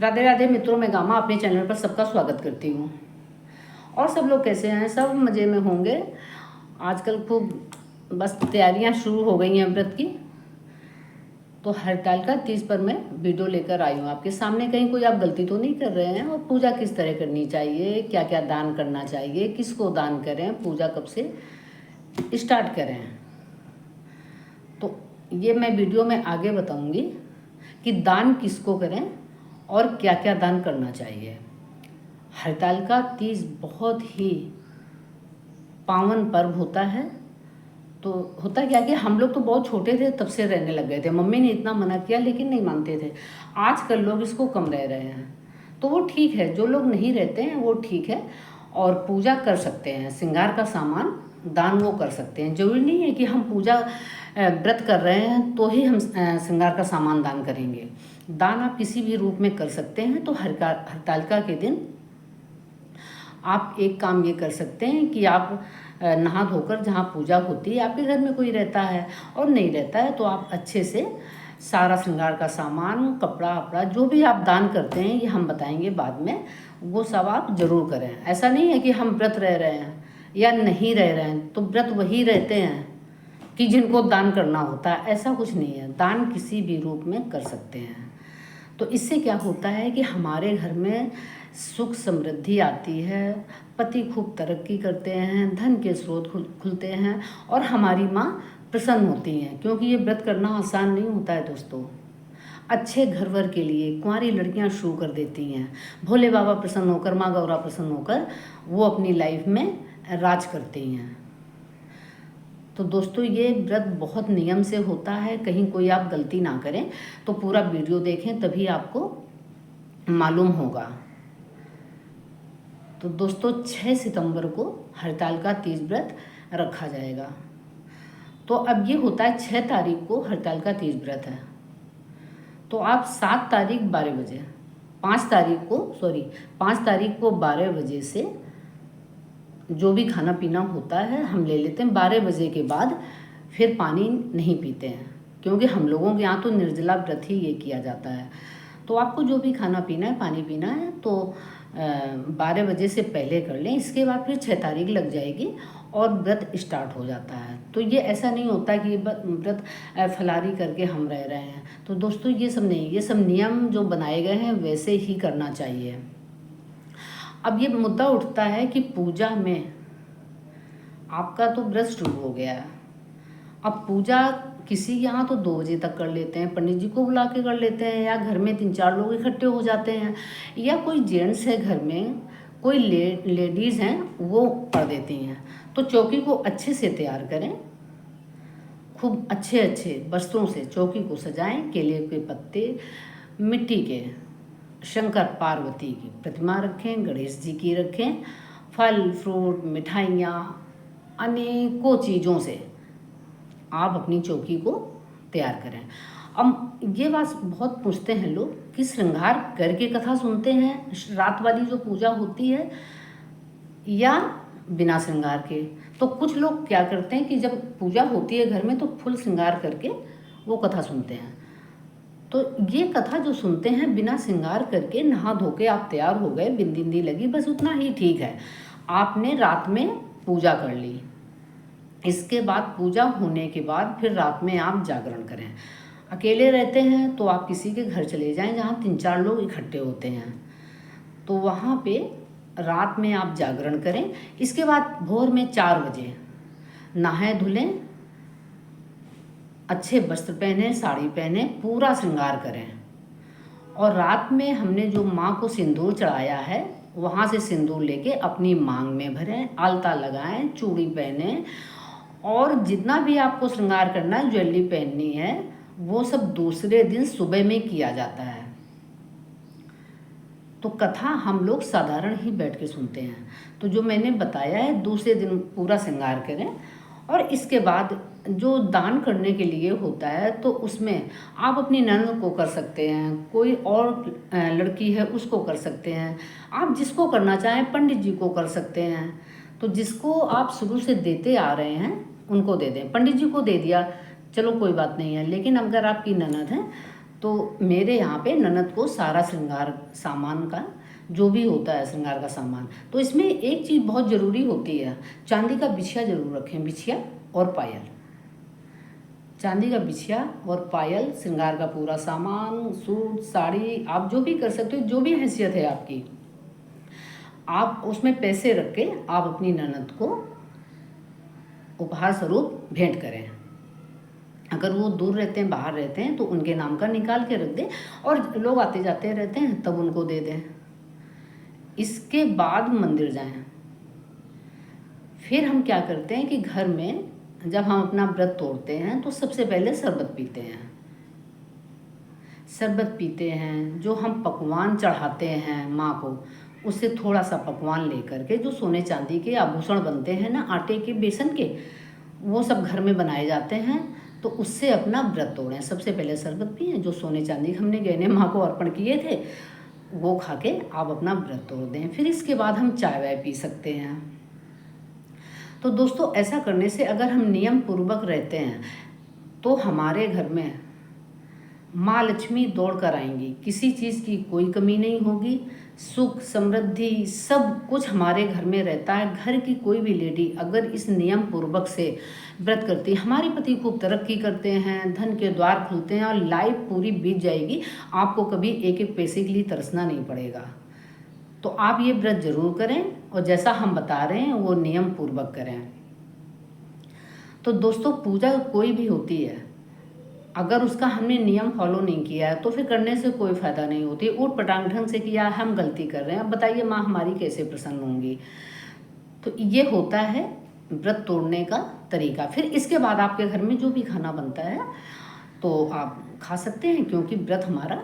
राधे राधे मित्रों, मैं गामा अपने चैनल पर सबका स्वागत करती हूँ। और सब लोग कैसे हैं? सब मज़े में होंगे। आजकल खूब बस तैयारियाँ शुरू हो गई हैं व्रत की। तो हरतालिका तीज पर मैं वीडियो लेकर आई हूँ आपके सामने। कहीं कोई आप गलती तो नहीं कर रहे हैं? और पूजा किस तरह करनी चाहिए, क्या क्या दान करना चाहिए, किसको दान करें, पूजा कब से स्टार्ट करें, तो ये मैं वीडियो में आगे बताऊँगी कि दान किसको करें और क्या क्या दान करना चाहिए। हरतालिका तीज बहुत ही पावन पर्व होता है। तो होता क्या कि हम लोग तो बहुत छोटे थे तब से रहने लग गए थे। मम्मी ने इतना मना किया लेकिन नहीं मानते थे। आजकल लोग इसको कम रह रहे हैं, तो वो ठीक है। जो लोग नहीं रहते हैं वो ठीक है और पूजा कर सकते हैं। श्रृंगार का सामान दान वो कर सकते हैं। जरूरी नहीं है कि हम पूजा व्रत कर रहे हैं तो ही हम श्रृंगार का सामान दान करेंगे। दान आप किसी भी रूप में कर सकते हैं। तो हरतालिका के दिन आप एक काम ये कर सकते हैं कि आप नहा धोकर, जहाँ पूजा होती है, आपके घर में कोई रहता है और नहीं रहता है तो आप अच्छे से सारा श्रृंगार का सामान, कपड़ा वपड़ा जो भी आप दान करते हैं, ये हम बताएंगे बाद में, वो सब आप जरूर करें। ऐसा नहीं है कि हम व्रत रह रहे हैं या नहीं रह रहे हैं तो व्रत वही रहते हैं कि जिनको दान करना होता है। ऐसा कुछ नहीं है। दान किसी भी रूप में कर सकते हैं। तो इससे क्या होता है कि हमारे घर में सुख समृद्धि आती है, पति खूब तरक्की करते हैं, धन के स्रोत खुलते हैं और हमारी माँ प्रसन्न होती हैं। क्योंकि ये व्रत करना आसान नहीं होता है दोस्तों। अच्छे घर वर के लिए कुंवारी लड़कियां शुरू कर देती हैं। भोले बाबा प्रसन्न होकर, माँ गौरा प्रसन्न होकर वो अपनी लाइफ में राज करती हैं। तो दोस्तों ये व्रत बहुत नियम से होता है, कहीं कोई आप गलती ना करें। तो पूरा वीडियो देखें तभी आपको मालूम होगा। तो दोस्तों 6 सितंबर को हरतालिका तीज व्रत रखा जाएगा। तो अब ये होता है 6 तारीख को हरतालिका तीज व्रत है। तो आप 7 तारीख 12 बजे, 5 तारीख को 12 बजे से जो भी खाना पीना होता है हम ले लेते हैं। 12 बजे के बाद फिर पानी नहीं पीते हैं, क्योंकि हम लोगों के यहाँ तो निर्जला व्रत ही ये किया जाता है। तो आपको जो भी खाना पीना है, पानी पीना है तो 12 बजे से पहले कर लें। इसके बाद फिर 6 तारीख लग जाएगी और व्रत स्टार्ट हो जाता है। तो ये ऐसा नहीं होता कि व्रत फलारी करके हम रह रहे हैं। तो दोस्तों ये सब नहीं, ये सब नियम जो बनाए गए हैं वैसे ही करना चाहिए। अब ये मुद्दा उठता है कि पूजा में आपका तो व्रत शुरू हो गया है। अब पूजा किसी के यहाँ तो 2 बजे तक कर लेते हैं, पंडित जी को बुला के कर लेते हैं, या घर में 3-4 लोग इकट्ठे हो जाते हैं, या कोई जेंट्स है घर में, कोई लेडीज़ हैं वो पढ़ देती हैं। तो चौकी को अच्छे से तैयार करें, खूब अच्छे अच्छे वस्त्रों से चौकी को सजाएं। केले के पत्ते, मिट्टी के शंकर पार्वती की प्रतिमा रखें, गणेश जी की रखें, फल फ्रूट मिठाइयाँ अनेकों चीज़ों से आप अपनी चौकी को तैयार करें। अब ये बात बहुत पूछते हैं लोग कि श्रृंगार करके कथा सुनते हैं रात वाली जो पूजा होती है या बिना श्रृंगार के। तो कुछ लोग क्या करते हैं कि जब पूजा होती है घर में तो फुल श्रृंगार करके वो कथा सुनते हैं। तो ये कथा जो सुनते हैं बिना श्रृंगार करके, नहा धो के आप तैयार हो गए, बिंदी बिंदी लगी, बस उतना ही ठीक है। आपने रात में पूजा कर ली, इसके बाद पूजा होने के बाद फिर रात में आप जागरण करें। अकेले रहते हैं तो आप किसी के घर चले जाएं जहाँ 3-4 लोग इकट्ठे होते हैं, तो वहाँ पे रात में आप जागरण करें। इसके बाद भोर में 4 बजे नहाए धुलें, अच्छे वस्त्र पहने, साड़ी पहने, पूरा श्रृंगार करें। और रात में हमने जो माँ को सिंदूर चढ़ाया है वहाँ से सिंदूर लेके अपनी मांग में भरें, आलता लगाएं, चूड़ी पहने, और जितना भी आपको श्रृंगार करना है, ज्वेलरी पहननी है, वो सब दूसरे दिन सुबह में किया जाता है। तो कथा हम लोग साधारण ही बैठ के सुनते हैं। तो जो मैंने बताया है, दूसरे दिन पूरा श्रृंगार करें। और इसके बाद जो दान करने के लिए होता है तो उसमें आप अपनी ननद को कर सकते हैं, कोई और लड़की है उसको कर सकते हैं, आप जिसको करना चाहें, पंडित जी को कर सकते हैं। तो जिसको आप शुरू से देते आ रहे हैं उनको दे दें। पंडित जी को दे दिया चलो कोई बात नहीं है, लेकिन अगर आपकी ननद है तो मेरे यहाँ पे ननद को सारा श्रृंगार सामान का जो भी होता है श्रृंगार का सामान, तो इसमें एक चीज़ बहुत ज़रूरी होती है, चांदी का बिछिया ज़रूर रखें, बिछिया और पायल। चांदी का बिछिया और पायल, श्रृंगार का पूरा सामान, सूट साड़ी, आप जो भी कर सकते हो, जो भी हैसियत है आपकी, आप उसमें पैसे रख के आप अपनी ननद को उपहार स्वरूप भेंट करें। अगर वो दूर रहते हैं, बाहर रहते हैं, तो उनके नाम का निकाल के रख दें, और लोग आते जाते रहते हैं तब उनको दे दें। इसके बाद मंदिर जाएं। फिर हम क्या करते हैं कि घर में जब हम अपना व्रत तोड़ते हैं तो सबसे पहले शरबत पीते हैं। शरबत पीते हैं, जो हम पकवान चढ़ाते हैं माँ को, उससे थोड़ा सा पकवान लेकर के, जो सोने चांदी के आभूषण बनते हैं ना, आटे के, बेसन के, वो सब घर में बनाए जाते हैं, तो उससे अपना व्रत तोड़ें। सबसे पहले शरबत पिए, जो सोने चांदी हमने गहने माँ को अर्पण किए थे वो खा के आप अपना व्रत तोड़ दें। फिर इसके बाद हम चाय वाय पी सकते हैं। तो दोस्तों, ऐसा करने से अगर हम नियम पूर्वक रहते हैं तो हमारे घर में माँ लक्ष्मी दौड़ कर आएंगी, किसी चीज़ की कोई कमी नहीं होगी, सुख समृद्धि सब कुछ हमारे घर में रहता है। घर की कोई भी लेडी अगर इस नियम पूर्वक से व्रत करती है, हमारे पति खूब तरक्की करते हैं, धन के द्वार खुलते हैं और लाइफ पूरी बीत जाएगी, आपको कभी एक एक पैसे के लिए तरसना नहीं पड़ेगा। तो आप ये व्रत जरूर करें और जैसा हम बता रहे हैं वो नियम पूर्वक करें। तो दोस्तों, पूजा कोई भी होती है, अगर उसका हमने नियम फॉलो नहीं किया है तो फिर करने से कोई फ़ायदा नहीं होती। ऊट पटांग ढंग से किया, हम गलती कर रहे हैं, अब बताइए माँ हमारी कैसे प्रसन्न होंगी। तो ये होता है व्रत तोड़ने का तरीका। फिर इसके बाद आपके घर में जो भी खाना बनता है तो आप खा सकते हैं, क्योंकि व्रत हमारा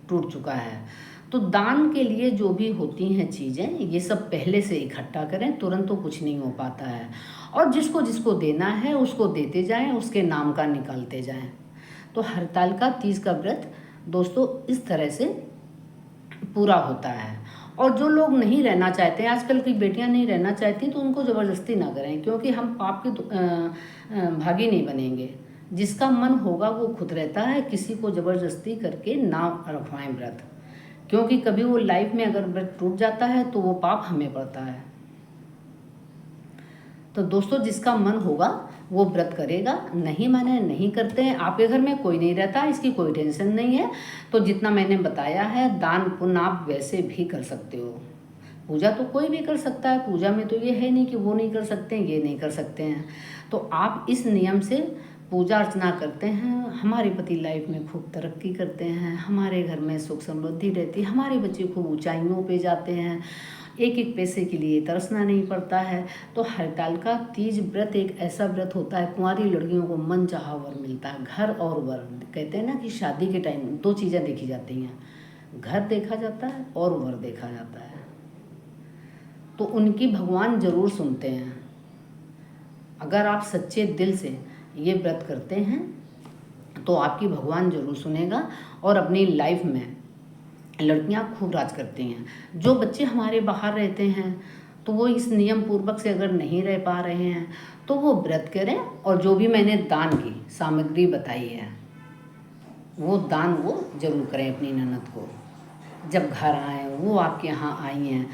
टूट चुका है। तो दान के लिए जो भी होती हैं चीज़ें, ये सब पहले से इकट्ठा करें, तुरंत तो कुछ नहीं हो पाता है। और जिसको जिसको देना है उसको देते जाएं, उसके नाम का निकालते जाएं। तो हरतालिका तीज का व्रत दोस्तों इस तरह से पूरा होता है। और जो लोग नहीं रहना चाहते हैं, आजकल की बेटियां नहीं रहना चाहती, तो उनको ज़बरदस्ती ना करें, क्योंकि हम पाप के भागी नहीं बनेंगे। जिसका मन होगा वो खुद रहता है, किसी को ज़बरदस्ती करके ना रखवाएं व्रत, क्योंकि कभी वो लाइफ में अगर व्रत टूट जाता है तो वो पाप हमें पड़ता है। तो दोस्तों, जिसका मन होगा वो व्रत करेगा, नहीं माने नहीं करते हैं। आपके घर में कोई नहीं रहता, इसकी कोई टेंशन नहीं है। तो जितना मैंने बताया है, दान पुण्य आप वैसे भी कर सकते हो। पूजा तो कोई भी कर सकता है, पूजा में तो ये है नहीं कि वो नहीं कर सकते हैं, ये नहीं कर सकते हैं। तो आप इस नियम से पूजा अर्चना करते हैं, हमारे पति लाइफ में खूब तरक्की करते हैं, हमारे घर में सुख समृद्धि रहती है, हमारे बच्चे खूब ऊंचाइयों पे जाते हैं, एक एक पैसे के लिए तरसना नहीं पड़ता है। तो हरतालिका तीज व्रत एक ऐसा व्रत होता है, कुंवारी लड़कियों को मन चाहा वर मिलता है। घर और वर, कहते हैं ना कि शादी के टाइम दो चीज़ें देखी जाती हैं, घर देखा जाता है और वर देखा जाता है। तो उनकी भगवान जरूर सुनते हैं। अगर आप सच्चे दिल से ये व्रत करते हैं तो आपकी भगवान जरूर सुनेगा और अपनी लाइफ में लड़कियां खूब राज करती हैं। जो बच्चे हमारे बाहर रहते हैं तो वो इस नियम पूर्वक से अगर नहीं रह पा रहे हैं तो वो व्रत करें, और जो भी मैंने दान की सामग्री बताई है वो दान वो जरूर करें अपनी ननद को। जब घर आए, वो आपके यहाँ आई हैं,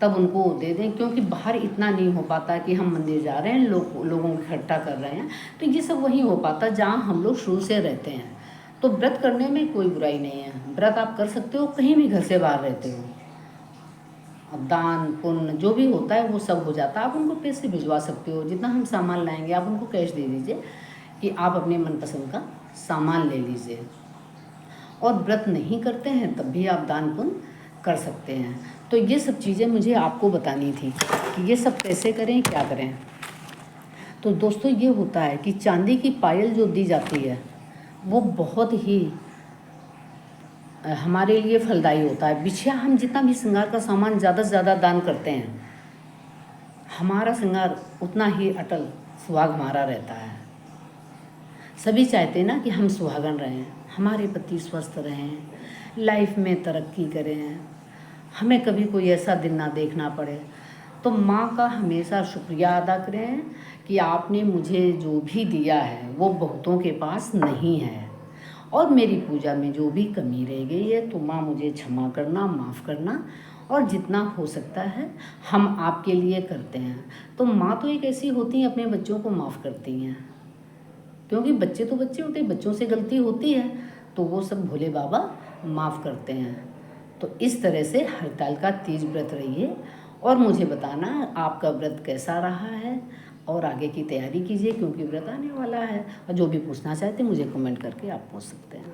तब उनको दे दें, क्योंकि बाहर इतना नहीं हो पाता कि हम मंदिर जा रहे हैं, लोगों को इकट्ठा कर रहे हैं, तो ये सब वहीं हो पाता जहाँ हम लोग शुरू से रहते हैं। तो व्रत करने में कोई बुराई नहीं है, व्रत आप कर सकते हो कहीं भी घर से बाहर रहते हो। अब दान पुण्य जो भी होता है वो सब हो जाता है। आप उनको पैसे भिजवा सकते हो, जितना हम सामान लाएंगे आप उनको कैश दे दीजिए कि आप अपने मनपसंद का सामान ले लीजिए। और व्रत नहीं करते हैं तब भी आप दान पुण्य कर सकते हैं। तो ये सब चीज़ें मुझे आपको बतानी थी कि ये सब कैसे करें, क्या करें। तो दोस्तों, ये होता है कि चांदी की पायल जो दी जाती है वो बहुत ही हमारे लिए फलदायी होता है। बिछिया, हम जितना भी श्रृंगार का सामान ज़्यादा से ज़्यादा दान करते हैं, हमारा श्रृंगार उतना ही अटल सुहाग हमारा रहता है। सभी चाहते हैं ना कि हम सुहागन रहें, हमारे पति स्वस्थ रहें, लाइफ में तरक्की करें, हमें कभी कोई ऐसा दिन ना देखना पड़े। तो माँ का हमेशा शुक्रिया अदा करें कि आपने मुझे जो भी दिया है वो बहुतों के पास नहीं है, और मेरी पूजा में जो भी कमी रह गई है तो माँ मुझे क्षमा करना, माफ़ करना, और जितना हो सकता है हम आपके लिए करते हैं। तो माँ तो एक ऐसी होती हैं अपने बच्चों को माफ़ करती हैं, क्योंकि बच्चे तो बच्चे होते हैं, बच्चों से गलती होती है तो वो सब भोले बाबा माफ़ करते हैं। तो इस तरह से हरतालिका तीज व्रत रहिए और मुझे बताना आपका व्रत कैसा रहा है, और आगे की तैयारी कीजिए क्योंकि व्रत आने वाला है। और जो भी पूछना चाहते हैं मुझे कमेंट करके आप पूछ सकते हैं।